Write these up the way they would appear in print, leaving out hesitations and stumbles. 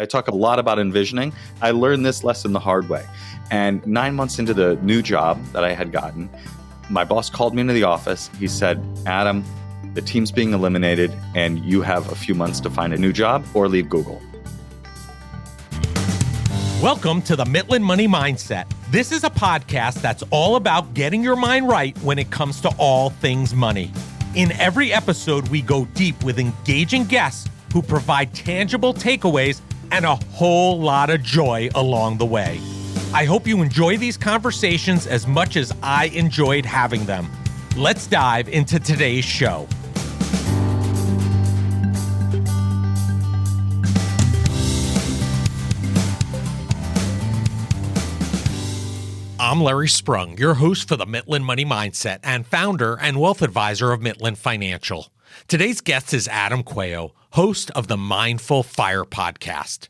I talk a lot about envisioning. I learned this lesson the hard way. And 9 months into the new job that I had gotten, my boss called me into the office. He said, Adam, the team's being eliminated and you have a few months to find a new job or leave Google. Welcome to the Mindful Money Mindset. This is a podcast that's all about getting your mind right when it comes to all things money. In every episode, we go deep with engaging guests who provide tangible takeaways and a whole lot of joy along the way. I hope you enjoy these conversations as much as I enjoyed having them. Let's dive into today's show. I'm Larry Sprung, your host for the Mindful Money Mindset and founder and wealth advisor of Mindful Financial. Today's guest is Adam Kway-yo, host of the Mindful Fire Podcast.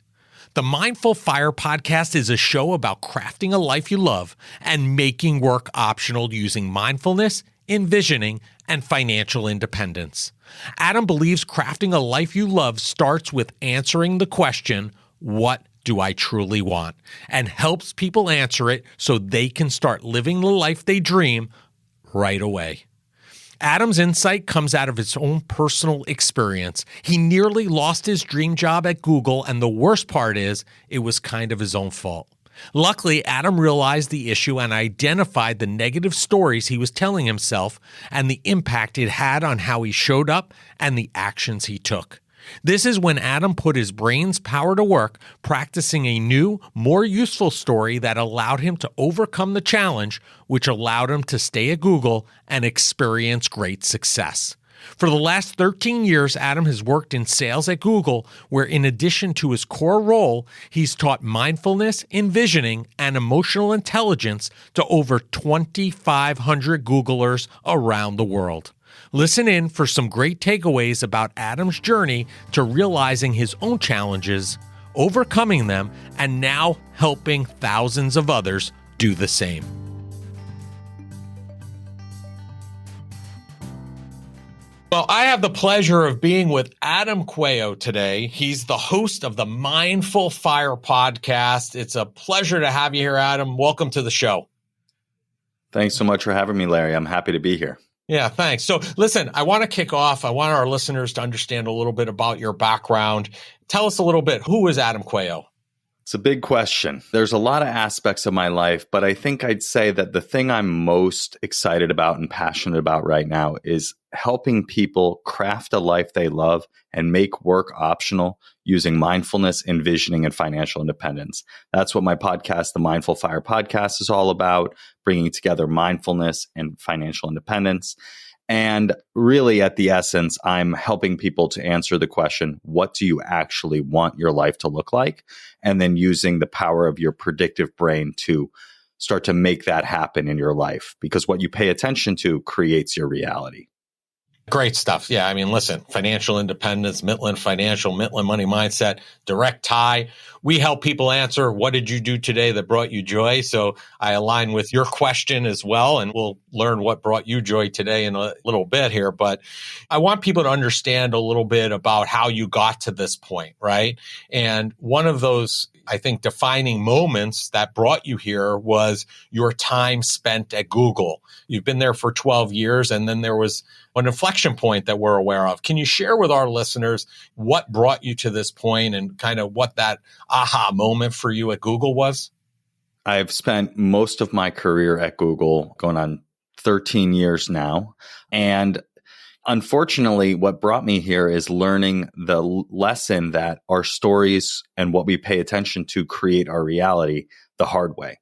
The Mindful Fire Podcast is a show about crafting a life you love and making work optional using mindfulness, envisioning, and financial independence. Adam believes crafting a life you love starts with answering the question, what do I truly want? And helps people answer it so they can start living the life they dream right away. Adam's insight comes out of his own personal experience. He nearly lost his dream job at Google, and the worst part is it was kind of his own fault. Luckily, Adam realized the issue and identified the negative stories he was telling himself and the impact it had on how he showed up and the actions he took. This is when Adam put his brain's power to work, practicing a new, more useful story that allowed him to overcome the challenge, which allowed him to stay at Google and experience great success. For the last 13 years, Adam has worked in sales at Google, where in addition to his core role, he's taught mindfulness, envisioning, and emotional intelligence to over 2,500 Googlers around the world. Listen in for some great takeaways about Adam's journey to realizing his own challenges, overcoming them, and now helping thousands of others do the same. Well, I have the pleasure of being with Adam Kway-yo today. He's the host of the Mindful Fire Podcast. It's a pleasure to have you here, Adam. Welcome to the show. Thanks so much for having me, Larry. I'm happy to be here. Yeah, thanks. So listen, I want to kick off. I want our listeners to understand a little bit about your background. Tell us a little bit. Who is Adam Kway-yo? It's a big question. There's a lot of aspects of my life, but I think I'd say that the thing I'm most excited about and passionate about right now is helping people craft a life they love and make work optional using mindfulness, envisioning, and financial independence. That's what my podcast, the Mindful Fire Podcast, is all about, bringing together mindfulness and financial independence. And really, at the essence, I'm helping people to answer the question, what do you actually want your life to look like? And then using the power of your predictive brain to start to make that happen in your life. Because what you pay attention to creates your reality. Great stuff. Yeah, I mean, listen, financial independence, Mindful Financial, Mindful Money Mindset, direct tie. We help people answer, what did you do today that brought you joy? So I align with your question as well, and we'll learn what brought you joy today in a little bit here. But I want people to understand a little bit about how you got to this point, right? And one of those, I think, defining moments that brought you here was your time spent at Google. You've been there for 12 years, and then there was an inflection point that we're aware of. Can you share with our listeners what brought you to this point and kind of what that aha moment for you at Google was? I've spent most of my career at Google, going on 13 years now. And unfortunately, what brought me here is learning the lesson that our stories and what we pay attention to create our reality the hard way.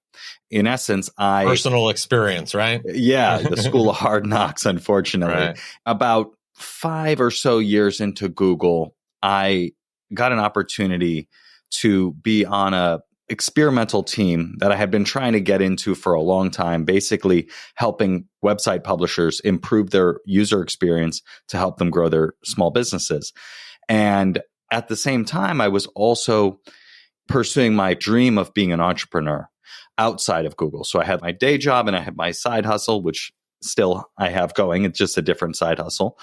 In essence, personal experience, right? Yeah, the school of hard knocks, unfortunately. Right. About 5 or so years into Google, I got an opportunity to be on a experimental team that I had been trying to get into for a long time, basically helping website publishers improve their user experience to help them grow their small businesses. And at the same time, I was also pursuing my dream of being an entrepreneur outside of Google. So I had my day job and I had my side hustle, which still I have going. It's just a different side hustle.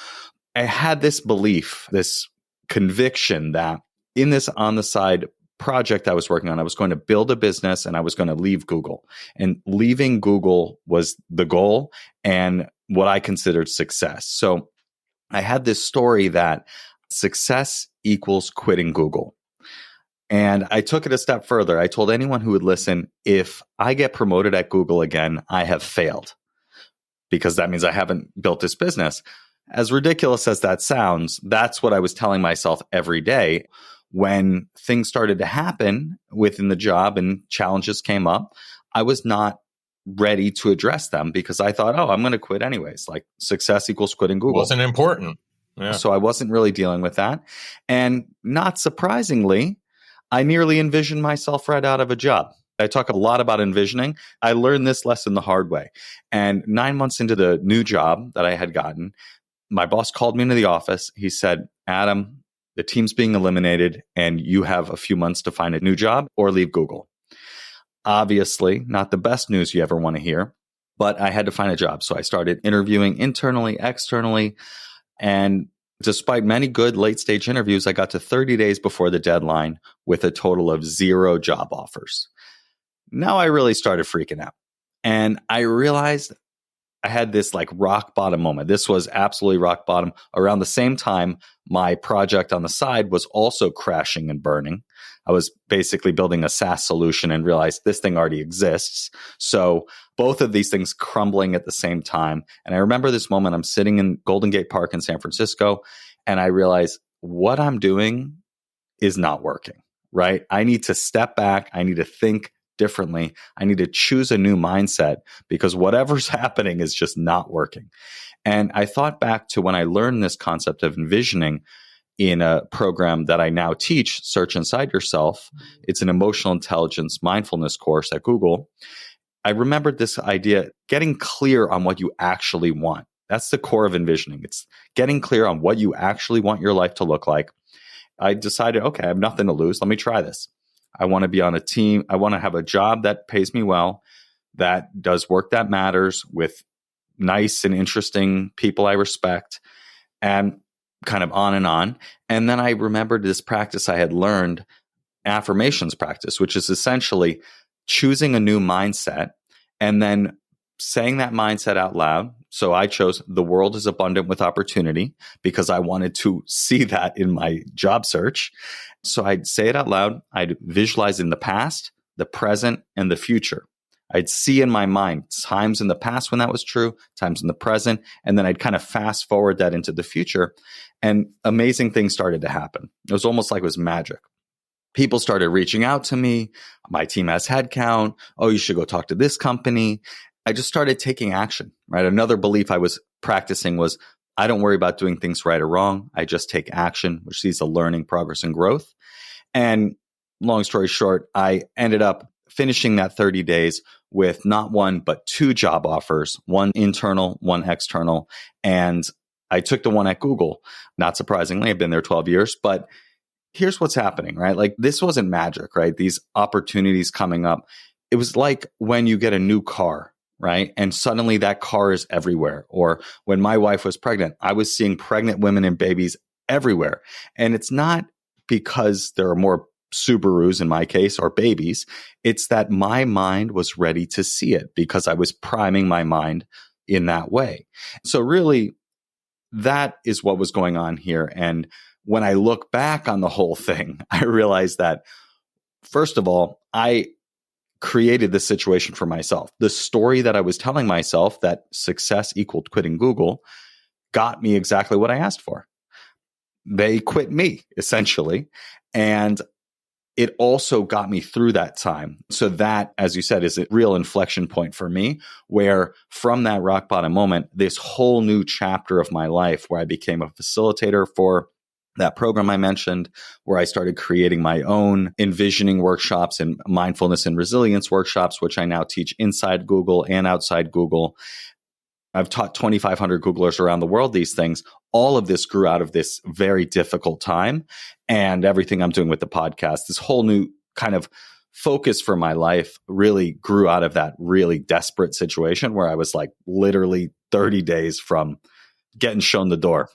I had this belief, this conviction that in this on the side project I was working on. I was going to build a business and I was going to leave Google. And leaving Google was the goal and what I considered success. So I had this story that success equals quitting Google. And I took it a step further. I told anyone who would listen, if I get promoted at Google again, I have failed, because that means I haven't built this business. As ridiculous as that sounds, that's what I was telling myself every day. When things started to happen within the job and challenges came up, I was not ready to address them because I thought, I'm going to quit anyways. Like success equals quitting Google. Wasn't important. Yeah. So I wasn't really dealing with that. And not surprisingly, I nearly envisioned myself right out of a job. I talk a lot about envisioning. I learned this lesson the hard way. And 9 months into the new job that I had gotten, my boss called me into the office. He said, Adam, the team's being eliminated and you have a few months to find a new job or leave Google. Obviously, not the best news you ever want to hear, but I had to find a job. So I started interviewing internally, externally. And despite many good late stage interviews, I got to 30 days before the deadline with a total of 0 job offers. Now I really started freaking out. And I realized I had this like rock bottom moment. This was absolutely rock bottom. Around the same time, my project on the side was also crashing and burning. I was basically building a SaaS solution and realized this thing already exists. So both of these things crumbling at the same time. And I remember this moment, I'm sitting in Golden Gate Park in San Francisco, and I realize what I'm doing is not working, right? I need to step back. I need to think differently. I need to choose a new mindset because whatever's happening is just not working. And I thought back to when I learned this concept of envisioning in a program that I now teach, Search Inside Yourself. It's an emotional intelligence mindfulness course at Google. I remembered this idea, getting clear on what you actually want. That's the core of envisioning. It's getting clear on what you actually want your life to look like. I decided, okay, I have nothing to lose. Let me try this. I want to be on a team. I want to have a job that pays me well, that does work that matters with nice and interesting people I respect, and kind of on and on. And then I remembered this practice I had learned, affirmations practice, which is essentially choosing a new mindset and then saying that mindset out loud. So I chose the world is abundant with opportunity because I wanted to see that in my job search. So I'd say it out loud. I'd visualize in the past, the present, and the future. I'd see in my mind times in the past when that was true, times in the present, and then I'd kind of fast forward that into the future. And amazing things started to happen. It was almost like it was magic. People started reaching out to me. My team has headcount. Oh, you should go talk to this company. I just started taking action, right? Another belief I was practicing was I don't worry about doing things right or wrong. I just take action, which leads to learning, progress, and growth. And long story short, I ended up finishing that 30 days with not one, but 2 job offers, one internal, one external. And I took the one at Google. Not surprisingly, I've been there 12 years, but here's what's happening, right? Like this wasn't magic, right? These opportunities coming up. It was like when you get a new car, right? And suddenly that car is everywhere. Or when my wife was pregnant, I was seeing pregnant women and babies everywhere. And it's not because there are more Subarus in my case or babies. It's that my mind was ready to see it because I was priming my mind in that way. So really, that is what was going on here. And when I look back on the whole thing, I realized that, first of all, I created this situation for myself. The story that I was telling myself that success equaled quitting Google got me exactly what I asked for. They quit me, essentially. And it also got me through that time. So that, as you said, is a real inflection point for me, where from that rock bottom moment, this whole new chapter of my life where I became a facilitator for that program I mentioned, where I started creating my own envisioning workshops and mindfulness and resilience workshops, which I now teach inside Google and outside Google. I've taught 2,500 Googlers around the world these things. All of this grew out of this very difficult time, and everything I'm doing with the podcast, this whole new kind of focus for my life really grew out of that really desperate situation where I was like literally 30 days from getting shown the door.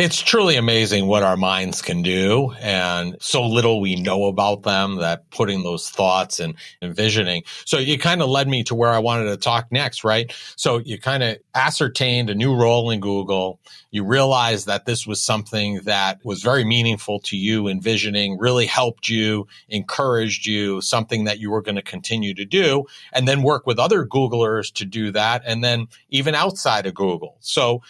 It's truly amazing what our minds can do, and so little we know about them that putting those thoughts and envisioning. So you kind of led me to where I wanted to talk next, right? So you kind of ascertained a new role in Google. You realized that this was something that was very meaningful to you, envisioning, really helped you, encouraged you, something that you were going to continue to do, and then work with other Googlers to do that, and then even outside of Google. So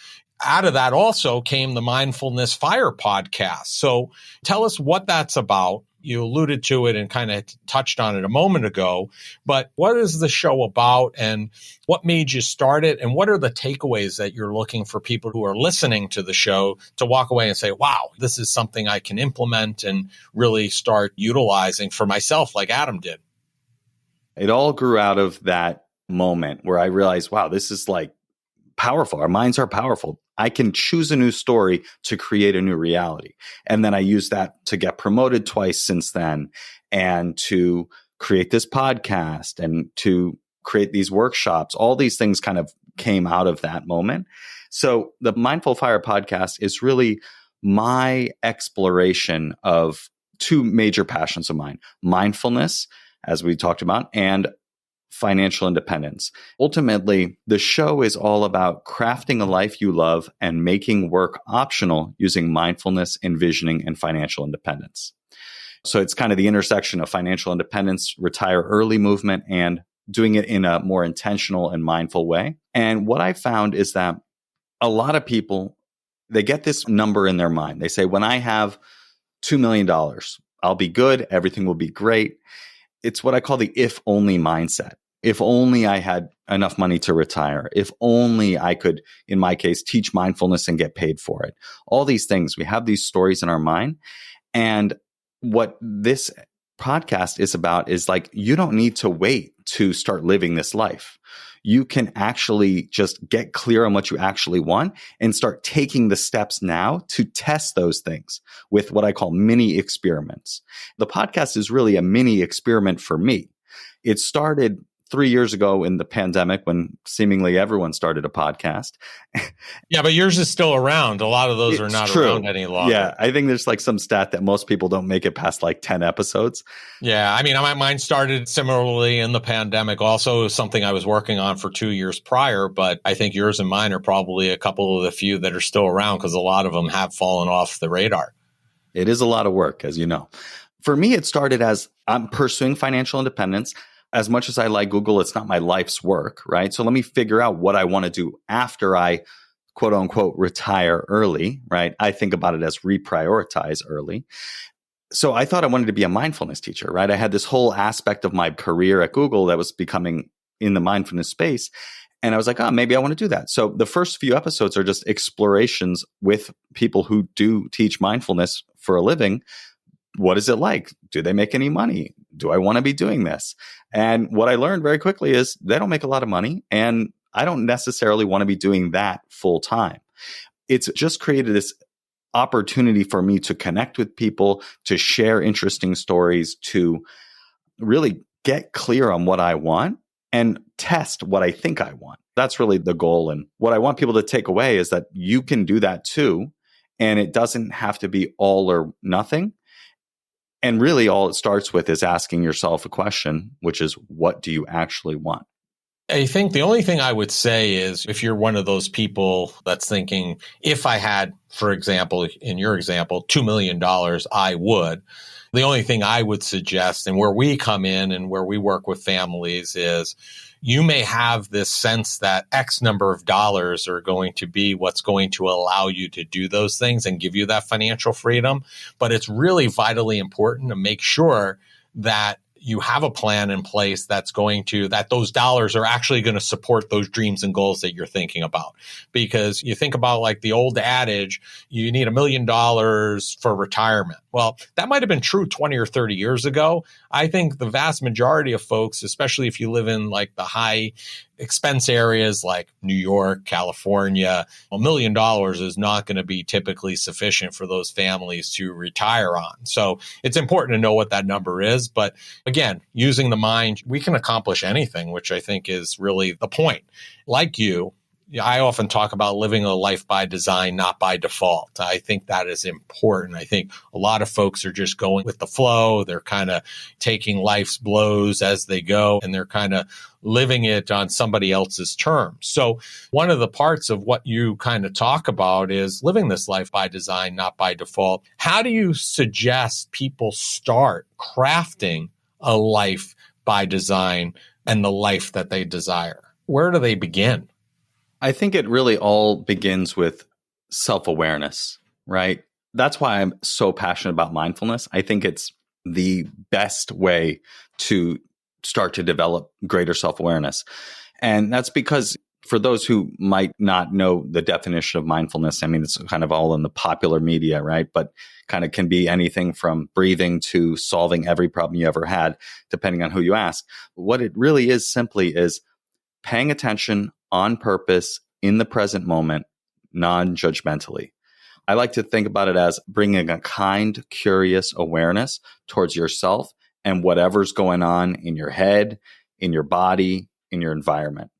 out of that also came the Mindfulness Fire podcast. So tell us what that's about. You alluded to it and kind of touched on it a moment ago, but what is the show about and what made you start it? And what are the takeaways that you're looking for people who are listening to the show to walk away and say, wow, this is something I can implement and really start utilizing for myself like Adam did? It all grew out of that moment where I realized, wow, this is like powerful. Our minds are powerful. I can choose a new story to create a new reality. And then I used that to get promoted twice since then and to create this podcast and to create these workshops. All these things kind of came out of that moment. So the Mindful Fire podcast is really my exploration of two major passions of mine: mindfulness, as we talked about, and financial independence. Ultimately, the show is all about crafting a life you love and making work optional using mindfulness, envisioning, and financial independence. So it's kind of the intersection of financial independence, retire early movement, and doing it in a more intentional and mindful way. And what I found is that a lot of people, they get this number in their mind. They say, when I have $2 million, I'll be good. Everything will be great. It's what I call the if only mindset. If only I had enough money to retire. If only I could, in my case, teach mindfulness and get paid for it. All these things, we have these stories in our mind. And what this podcast is about is like, you don't need to wait to start living this life. You can actually just get clear on what you actually want and start taking the steps now to test those things with what I call mini experiments. The podcast is really a mini experiment for me. It started 3 years ago in the pandemic when seemingly everyone started a podcast. Yeah, but yours is still around. A lot of those are It's not true. around any longer. Yeah, I think there's like some stat that most people don't make it past like 10 episodes. Yeah, I mean, mine started similarly in the pandemic. Also, something I was working on for 2 years prior, but I think yours and mine are probably a couple of the few that are still around because a lot of them have fallen off the radar. It is a lot of work, as you know. For me, it started as I'm pursuing financial independence. As much as I like Google, it's not my life's work, right? So let me figure out what I want to do after I, quote unquote, retire early, right? I think about it as reprioritize early. So I thought I wanted to be a mindfulness teacher, right? I had this whole aspect of my career at Google that was becoming in the mindfulness space. And I was like, oh, maybe I want to do that. So the first few episodes are just explorations with people who do teach mindfulness for a living. What is it like? Do they make any money? Do I want to be doing this? And what I learned very quickly is they don't make a lot of money. And I don't necessarily want to be doing that full time. It's just created this opportunity for me to connect with people, to share interesting stories, to really get clear on what I want and test what I think I want. That's really the goal. And what I want people to take away is that you can do that too. And it doesn't have to be all or nothing. And really all it starts with is asking yourself a question, which is, what do you actually want? I think the only thing I would say is if you're one of those people that's thinking, if I had, for example, in your example, $2 million, I would. The only thing I would suggest, and where we come in and where we work with families, is you may have this sense that X number of dollars are going to be what's going to allow you to do those things and give you that financial freedom. But it's really vitally important to make sure that you have a plan in place that those dollars are actually going to support those dreams and goals that you're thinking about. Because you think about like the old adage, you need $1 million for retirement. Well, that might have been true 20 or 30 years ago. I think the vast majority of folks, especially if you live in like the high expense areas like New York, California, $1 million is not going to be typically sufficient for those families to retire on. So it's important to know what that number is. But again, using the mind, we can accomplish anything, which I think is really the point. Like you I often talk about living a life by design, not by default. I think that is important. I think a lot of folks are just going with the flow. They're kind of taking life's blows as they go, and they're kind of living it on somebody else's terms. So one of the parts of what you kind of talk about is living this life by design, not by default. How do you suggest people start crafting a life by design and the life that they desire? Where do they begin? I think it really all begins with self-awareness, right? That's why I'm so passionate about mindfulness. I think it's the best way to start to develop greater self-awareness. And that's because for those who might not know the definition of mindfulness, I mean, it's kind of all in the popular media, right? But kind of can be anything from breathing to solving every problem you ever had, depending on who you ask. What it really is simply is paying attention on purpose in the present moment, non-judgmentally. I like to think about it as bringing a kind, curious awareness towards yourself and whatever's going on in your head, in your body, in your environment.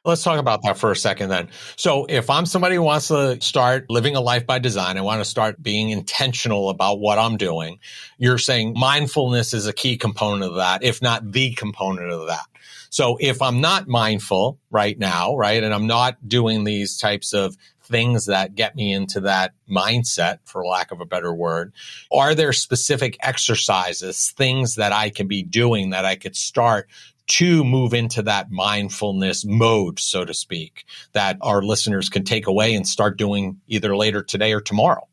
Let's talk about that for a second then. So if I'm somebody who wants to start living a life by design, I want to start being intentional about what I'm doing. You're saying mindfulness is a key component of that, if not the component of that. So if I'm not mindful right now, right, and I'm not doing these types of things that get me into that mindset, for lack of a better word, are there specific exercises, things that I can be doing that I could start to move into that mindfulness mode, so to speak, that our listeners can take away and start doing either later today or tomorrow?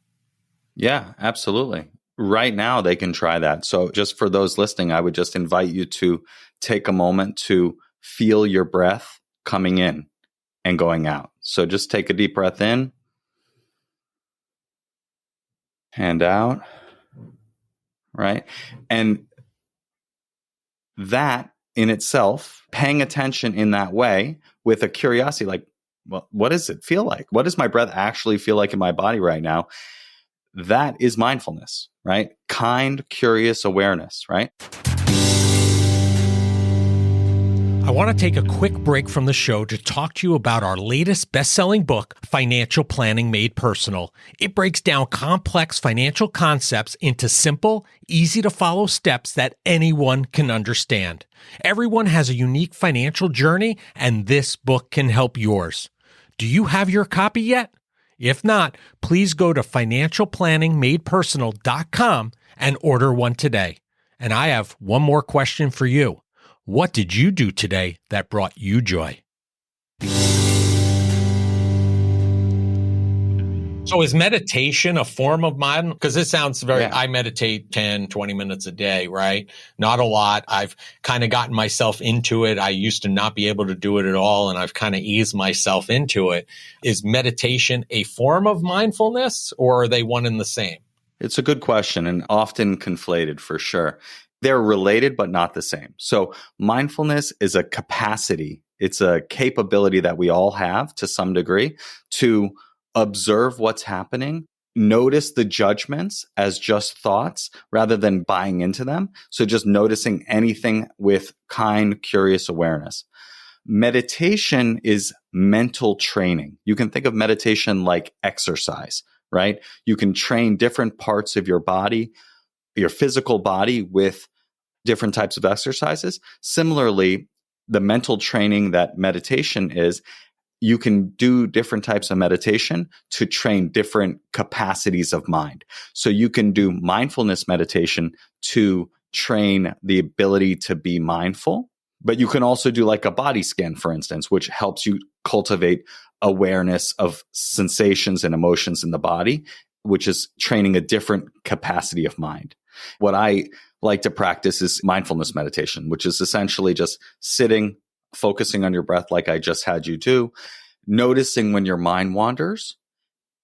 Yeah, absolutely. Right now, they can try that. So just for those listening, I would just invite you to take a moment to feel your breath coming in and going out. So just take a deep breath in and out, right? And that in itself, paying attention in that way with a curiosity, like, well, what does it feel like? What does my breath actually feel like in my body right now? That is mindfulness, right? Kind, curious awareness, right? I want to take a quick break from the show to talk to you about our latest best-selling book, Financial Planning Made Personal. It breaks down complex financial concepts into simple, easy-to-follow steps that anyone can understand. Everyone has a unique financial journey, and this book can help yours. Do you have your copy yet? If not, please go to financialplanningmadepersonal.com and order one today. And I have one more question for you. What did you do today that brought you joy? So is meditation a form of mind? Because it sounds very, I meditate 10, 20 minutes a day, right? Not a lot. I've kind of gotten myself into it. I used to not be able to do it at all, and I've kind of eased myself into it. Is meditation a form of mindfulness, or are they one and the same? It's a good question and often conflated for sure. They're related, but not the same. So mindfulness is a capacity. It's a capability that we all have to some degree to observe what's happening, notice the judgments as just thoughts rather than buying into them. So just noticing anything with kind, curious awareness. Meditation is mental training. You can think of meditation like exercise, right? You can train different parts of your body, your physical body, with different types of exercises. Similarly, the mental training that meditation is, you can do different types of meditation to train different capacities of mind. So you can do mindfulness meditation to train the ability to be mindful, but you can also do like a body scan, for instance, which helps you cultivate awareness of sensations and emotions in the body, which is training a different capacity of mind. What I like to practice is mindfulness meditation, which is essentially just sitting, focusing on your breath like I just had you do, noticing when your mind wanders,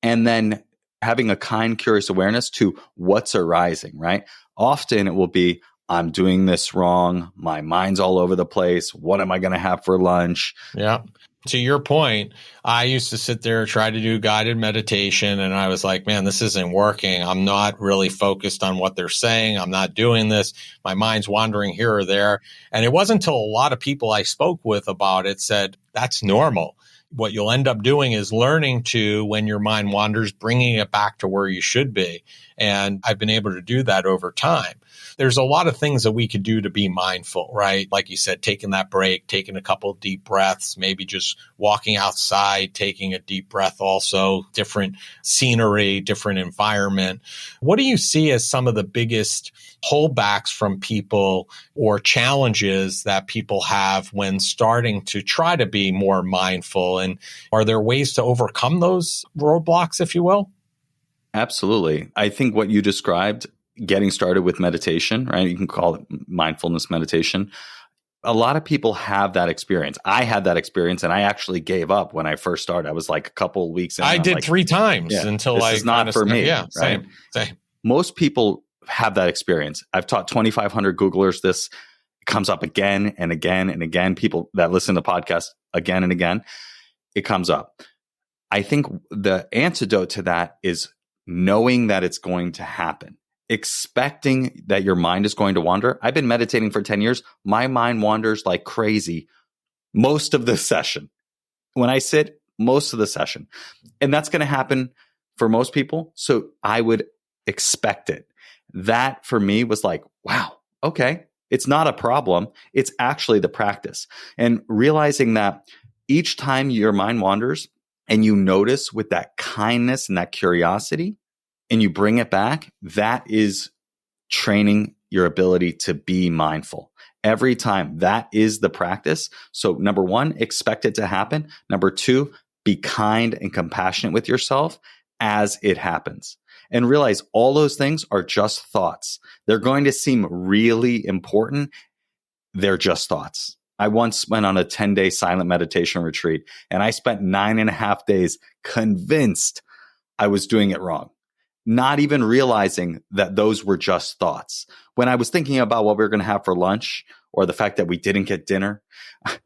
and then having a kind, curious awareness to what's arising, right? Often it will be, I'm doing this wrong. My mind's all over the place. What am I going to have for lunch? Yeah. To your point, I used to sit there, try to do guided meditation, and I was like, man, this isn't working. I'm not really focused on what they're saying. I'm not doing this. My mind's wandering here or there. And it wasn't until a lot of people I spoke with about it said, that's normal. What you'll end up doing is learning to, when your mind wanders, bringing it back to where you should be. And I've been able to do that over time. There's a lot of things that we could do to be mindful, right? Like you said, taking that break, taking a couple of deep breaths, maybe just walking outside, taking a deep breath also, different scenery, different environment. What do you see as some of the biggest holdbacks from people or challenges that people have when starting to try to be more mindful? And are there ways to overcome those roadblocks, if you will? Absolutely. I think what you described, getting started with meditation, right? You can call it mindfulness meditation. A lot of people have that experience. I had that experience, and I actually gave up when I first started. I was like a couple of weeks in. I did 3 times until this is not for me. Yeah, right? Same. Most people have that experience. I've taught 2,500 Googlers this. It comes up again and again and again. People that listen to podcasts again and again, it comes up. I think the antidote to that is knowing that it's going to happen. Expecting that your mind is going to wander. I've been meditating for 10 years. My mind wanders like crazy most of the session. When I sit, most of the session. And that's going to happen for most people. So I would expect it. That for me was like, wow, okay. It's not a problem. It's actually the practice. And realizing that each time your mind wanders and you notice with that kindness and that curiosity, and you bring it back, that is training your ability to be mindful. Every time, that is the practice. So number one, expect it to happen. Number two, be kind and compassionate with yourself as it happens. And realize all those things are just thoughts. They're going to seem really important. They're just thoughts. I once went on a 10-day silent meditation retreat, and I spent 9.5 days convinced I was doing it wrong. Not even realizing that those were just thoughts. When I was thinking about what we were going to have for lunch or the fact that we didn't get dinner,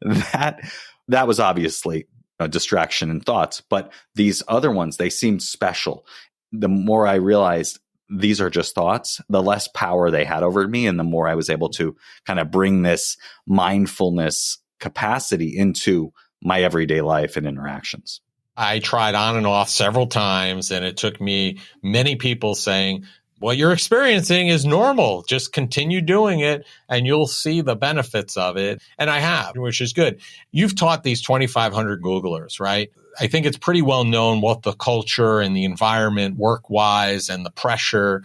that was obviously a distraction and thoughts. But these other ones, they seemed special. The more I realized these are just thoughts, the less power they had over me, and the more I was able to kind of bring this mindfulness capacity into my everyday life and interactions. I tried on and off several times, and it took me many people saying, what you're experiencing is normal. Just continue doing it and you'll see the benefits of it. And I have, which is good. You've taught these 2,500 Googlers, right? I think it's pretty well known what the culture and the environment work-wise and the pressure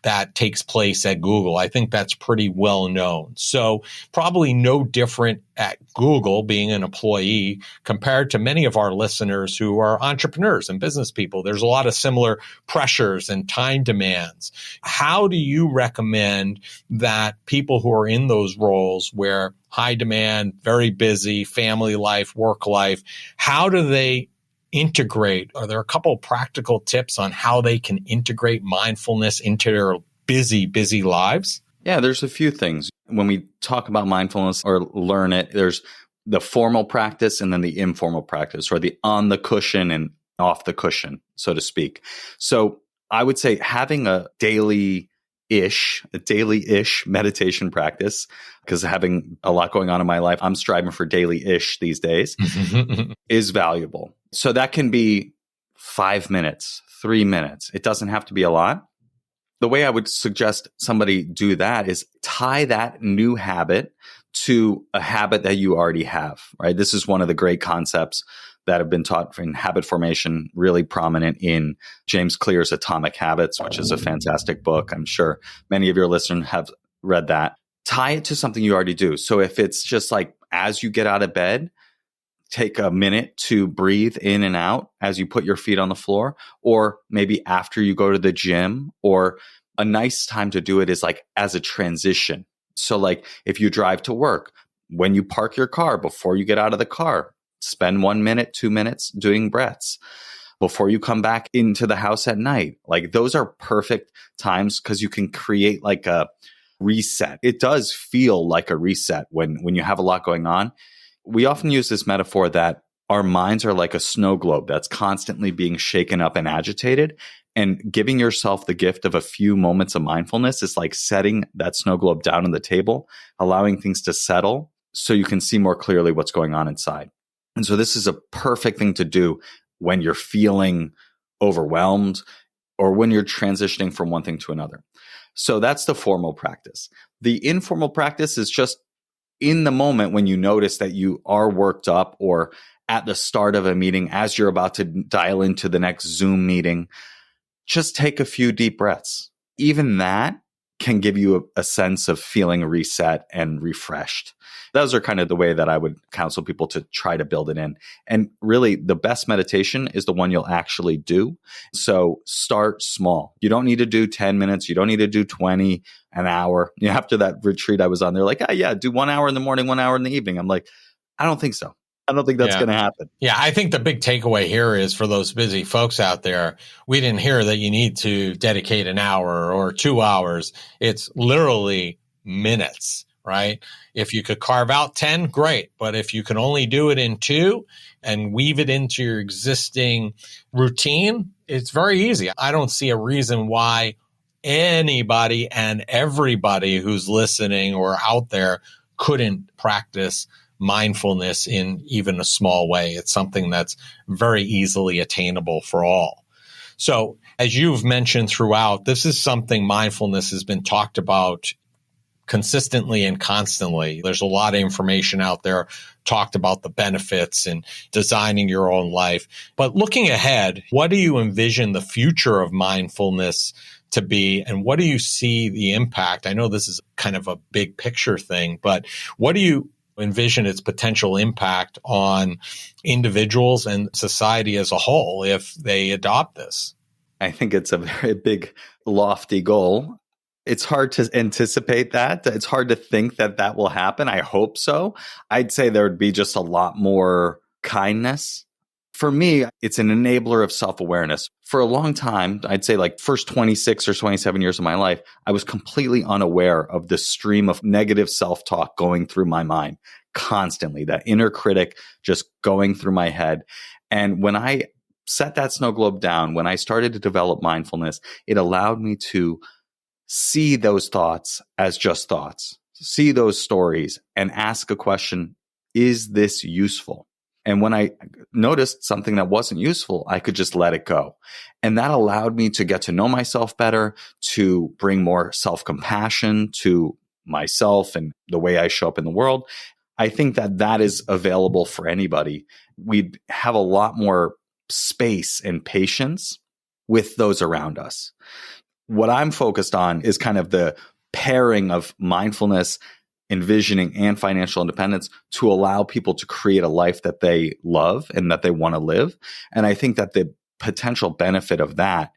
that takes place at Google. I think that's pretty well known. So probably no different at Google being an employee compared to many of our listeners who are entrepreneurs and business people. There's a lot of similar pressures and time demands. How do you recommend that people who are in those roles where high demand, very busy, family life, work life, how do they integrate? Are there a couple of practical tips on how they can integrate mindfulness into their busy lives? Yeah, there's a few things. When we talk about mindfulness or learn it, there's the formal practice and then the informal practice, or the on the cushion and off the cushion, so to speak. So I would say having a daily-ish meditation practice, because having a lot going on in my life, I'm striving for daily-ish these days, is valuable. So that can be 5 minutes, 3 minutes. It doesn't have to be a lot. The way I would suggest somebody do that is tie that new habit to a habit that you already have, right? This is one of the great concepts that have been taught in habit formation, really prominent in James Clear's Atomic Habits, which is a fantastic book. I'm sure many of your listeners have read that. Tie it to something you already do. So if it's just like as you get out of bed, take a minute to breathe in and out as you put your feet on the floor, or maybe after you go to the gym, or a nice time to do it is like as a transition. So like if you drive to work, when you park your car, before you get out of the car, spend 1 minute, 2 minutes doing breaths. Before you come back into the house at night, like those are perfect times because you can create like a reset. It does feel like a reset when you have a lot going on. We often use this metaphor that our minds are like a snow globe that's constantly being shaken up and agitated. And giving yourself the gift of a few moments of mindfulness is like setting that snow globe down on the table, allowing things to settle so you can see more clearly what's going on inside. And so this is a perfect thing to do when you're feeling overwhelmed or when you're transitioning from one thing to another. So that's the formal practice. The informal practice is just in the moment when you notice that you are worked up, or at the start of a meeting as you're about to dial into the next Zoom meeting, just take a few deep breaths. Even that can give you a sense of feeling reset and refreshed. Those are kind of the way that I would counsel people to try to build it in. And really, the best meditation is the one you'll actually do. So start small. You don't need to do 10 minutes. You don't need to do 20, an hour. After that retreat I was on, they're like, do 1 hour in the morning, 1 hour in the evening. I'm like, I don't think so. I don't think that's going to happen. Yeah, I think the big takeaway here is for those busy folks out there, we didn't hear that you need to dedicate an hour or 2 hours. It's literally minutes, right? If you could carve out 10, great. But if you can only do it in 2 and weave it into your existing routine, it's very easy. I don't see a reason why anybody and everybody who's listening or out there couldn't practice mindfulness in even a small way. It's something that's very easily attainable for all. So as you've mentioned throughout, this is something mindfulness has been talked about consistently and constantly. There's a lot of information out there talked about the benefits and designing your own life. But looking ahead, what do you envision the future of mindfulness to be, and what do you see the impact? I know this is kind of a big picture thing, but what do you envision its potential impact on individuals and society as a whole if they adopt this? I think it's a very big, lofty goal. It's hard to anticipate that. It's hard to think that that will happen. I hope so. I'd say there would be just a lot more kindness. For me, it's an enabler of self-awareness. For a long time, I'd say like first 26 or 27 years of my life, I was completely unaware of the stream of negative self-talk going through my mind constantly, that inner critic just going through my head. And when I set that snow globe down, when I started to develop mindfulness, it allowed me to see those thoughts as just thoughts, see those stories and ask a question, is this useful? And when I noticed something that wasn't useful, I could just let it go. And that allowed me to get to know myself better, to bring more self-compassion to myself and the way I show up in the world. I think that that is available for anybody. We'd have a lot more space and patience with those around us. What I'm focused on is kind of the pairing of mindfulness, envisioning, and financial independence to allow people to create a life that they love and that they want to live. And I think that the potential benefit of that,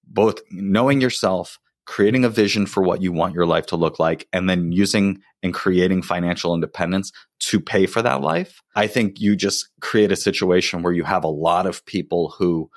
both knowing yourself, creating a vision for what you want your life to look like, and then using and creating financial independence to pay for that life, I think you just create a situation where you have a lot of people who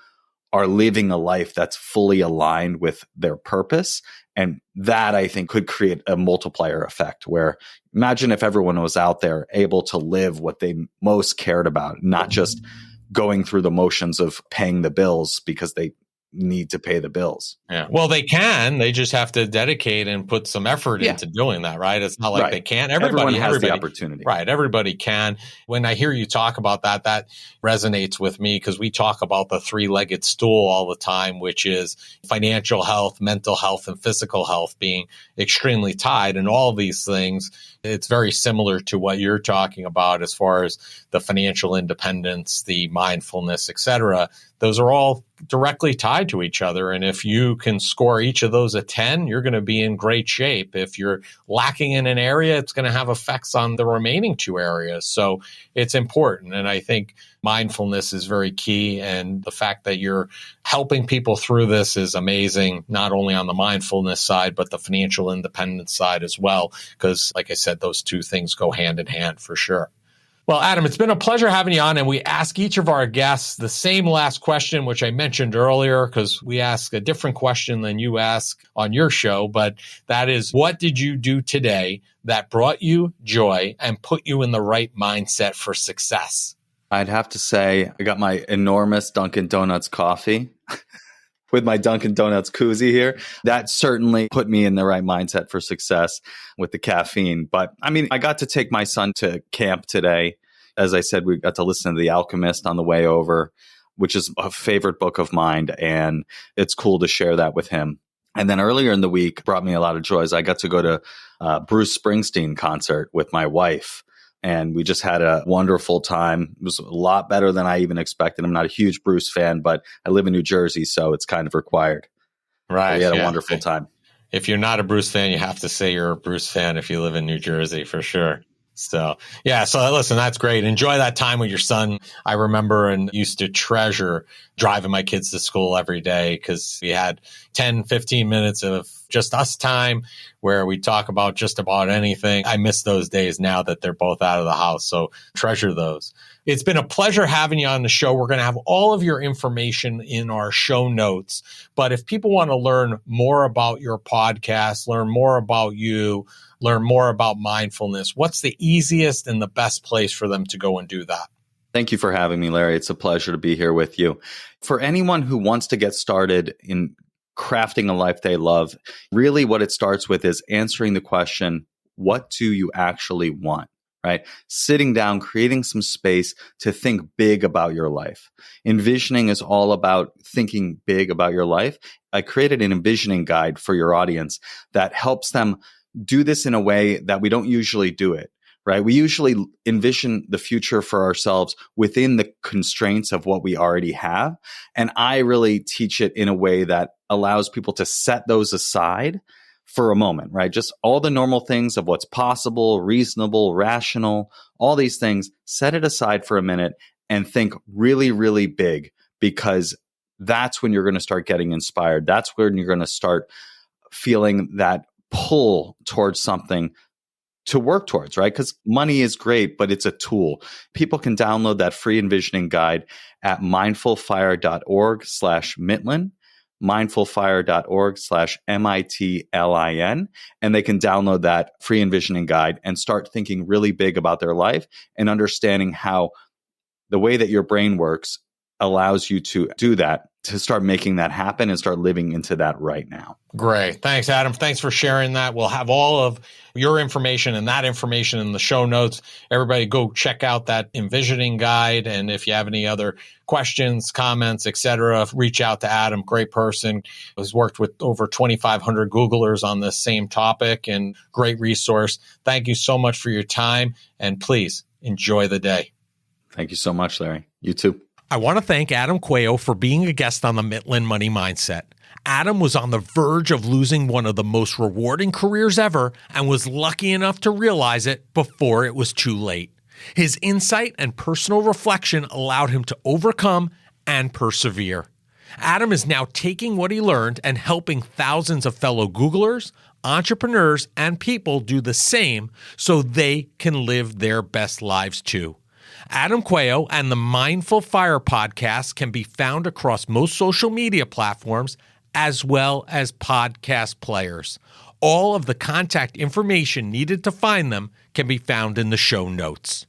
are living a life that's fully aligned with their purpose. And that, I think, could create a multiplier effect where imagine if everyone was out there able to live what they most cared about, not just going through the motions of paying the bills because they need to pay the bills. Yeah. Well, they can. They just have to dedicate and put some effort into doing that, right? It's not like they can't. Everyone has the opportunity. Right. Everybody can. When I hear you talk about that, that resonates with me because we talk about the three-legged stool all the time, which is financial health, mental health, and physical health being extremely tied. And all of these things, it's very similar to what you're talking about as far as the financial independence, the mindfulness, et cetera. Those are all directly tied to each other. And if you can score each of those a 10, you're going to be in great shape. If you're lacking in an area, it's going to have effects on the remaining 2 areas. So it's important. And I think mindfulness is very key. And the fact that you're helping people through this is amazing, not only on the mindfulness side, but the financial independence side as well. Because like I said, those 2 things go hand in hand for sure. Well, Adam, it's been a pleasure having you on, and we ask each of our guests the same last question, which I mentioned earlier, because we ask a different question than you ask on your show, but that is, what did you do today that brought you joy and put you in the right mindset for success? I'd have to say I got my enormous Dunkin' Donuts coffee with my Dunkin' Donuts koozie here. That certainly put me in the right mindset for success with the caffeine. But I mean, I got to take my son to camp today. As I said, we got to listen to The Alchemist on the way over, which is a favorite book of mine. And it's cool to share that with him. And then earlier in the week brought me a lot of joys. I got to go to a Bruce Springsteen concert with my wife. And we just had a wonderful time. It was a lot better than I even expected. I'm not a huge Bruce fan, but I live in New Jersey, so it's kind of required. Right. But we had a wonderful time. If you're not a Bruce fan, you have to say you're a Bruce fan if you live in New Jersey, for sure. So, yeah. So listen, that's great. Enjoy that time with your son. I remember and used to treasure driving my kids to school every day because we had 10, 15 minutes of just us time where we talk about just about anything. I miss those days now that they're both out of the house. So treasure those. It's been a pleasure having you on the show. We're going to have all of your information in our show notes. But if people want to learn more about your podcast, learn more about you, learn more about mindfulness, what's the easiest and the best place for them to go and do that? Thank you for having me, Larry. It's a pleasure to be here with you. For anyone who wants to get started in crafting a life they love, really what it starts with is answering the question, what do you actually want? Right? Sitting down, creating some space to think big about your life. Envisioning is all about thinking big about your life. I created an envisioning guide for your audience that helps them do this in a way that we don't usually do it, right? We usually envision the future for ourselves within the constraints of what we already have. And I really teach it in a way that allows people to set those aside for a moment, right? Just all the normal things of what's possible, reasonable, rational, all these things, set it aside for a minute and think really, really big, because that's when you're going to start getting inspired. That's when you're going to start feeling that pull towards something to work towards, right? Because money is great, but it's a tool. People can download that free envisioning guide at mindfulfire.org/Mitlin, mindfulfire.org/MITLIN, and they can download that free envisioning guide and start thinking really big about their life and understanding how the way that your brain works allows you to do that, to start making that happen and start living into that right now. Great. Thanks, Adam. Thanks for sharing that. We'll have all of your information and that information in the show notes. Everybody go check out that envisioning guide. And if you have any other questions, comments, etc., reach out to Adam. Great person. Has worked with over 2,500 Googlers on this same topic, and great resource. Thank you so much for your time. And please enjoy the day. Thank you so much, Larry. You too. I want to thank Adam Kway-yo for being a guest on the Mitlin Money Mindset. Adam was on the verge of losing one of the most rewarding careers ever and was lucky enough to realize it before it was too late. His insight and personal reflection allowed him to overcome and persevere. Adam is now taking what he learned and helping thousands of fellow Googlers, entrepreneurs, and people do the same so they can live their best lives too. Adam Kway-yo and the Mindful Fire podcast can be found across most social media platforms as well as podcast players. All of the contact information needed to find them can be found in the show notes.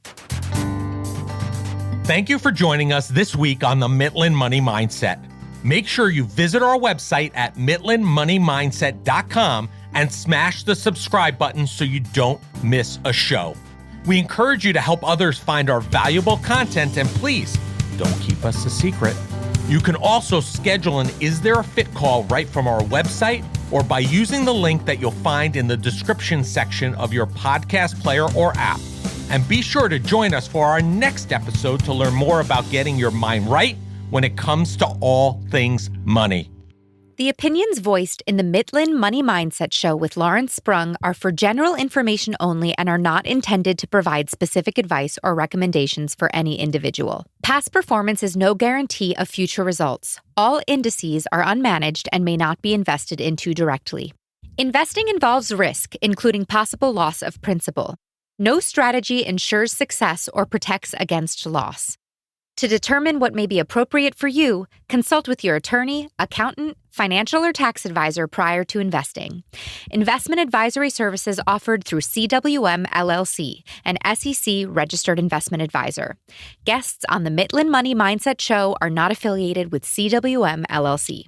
Thank you for joining us this week on the Mitlin Money Mindset. Make sure you visit our website at mitlinmoneymindset.com and smash the subscribe button so you don't miss a show. We encourage you to help others find our valuable content, and please don't keep us a secret. You can also schedule an Is There a Fit call right from our website or by using the link that you'll find in the description section of your podcast player or app. And be sure to join us for our next episode to learn more about getting your mind right when it comes to all things money. The opinions voiced in the Mitlin Money Mindset Show with Lawrence Sprung are for general information only and are not intended to provide specific advice or recommendations for any individual. Past performance is no guarantee of future results. All indices are unmanaged and may not be invested into directly. Investing involves risk, including possible loss of principal. No strategy ensures success or protects against loss. To determine what may be appropriate for you, consult with your attorney, accountant, financial or tax advisor prior to investing. Investment advisory services offered through CWM LLC, an SEC-registered investment advisor. Guests on the Midland Money Mindset Show are not affiliated with CWM LLC.